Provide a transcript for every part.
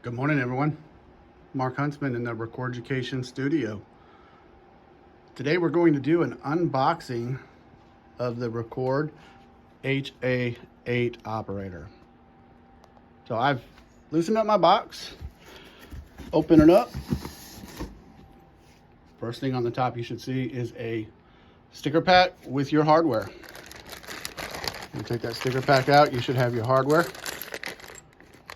Good morning, everyone. Mark Huntsman in the Record Education studio. Today we're going to do an unboxing of the Record HA8 operator. So I've loosened up my box, open it up. First thing on the top you should see is a sticker pack with your hardware. You take that sticker pack out, you should have your hardware.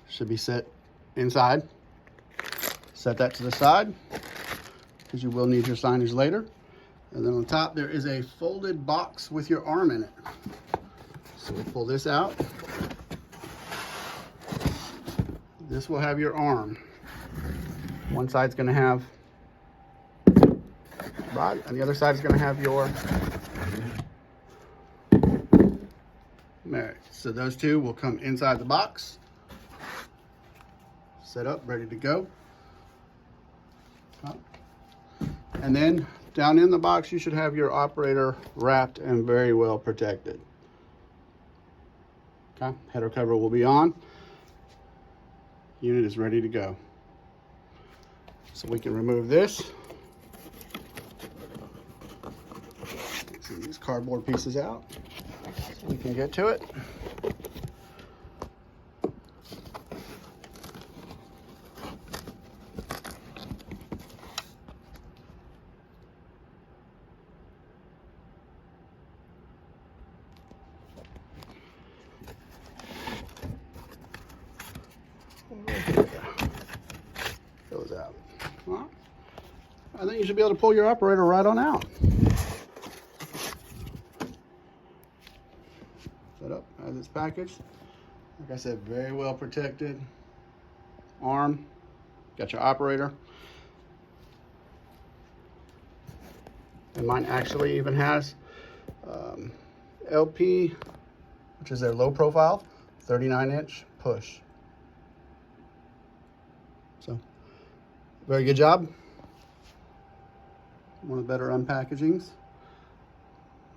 Should be set inside. Set that to the side because you will need your signage later. And then on top there is a folded box with your arm in it. So we pull this out. This will have your arm. One side's going to have rod, and the other side is going to have your merit. So those two will come inside the box. Set up, ready to go. And then down in the box, you should have your operator wrapped and very well protected. Okay, header cover will be on. Unit is ready to go. So we can remove this. Get these cardboard pieces out so we can get to it. Goes out. Well, I think you should be able to pull your operator right on out. Set up as it's packaged. Like I said, very well protected. Arm. Got your operator. And mine actually even has LP, which is their low profile, 39-inch push. So, very good job. One of the better unpackagings.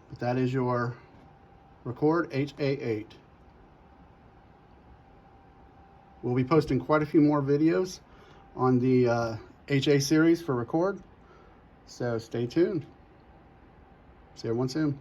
But that is your Record HA8. We'll be posting quite a few more videos on the HA series for Record. So stay tuned. See everyone soon.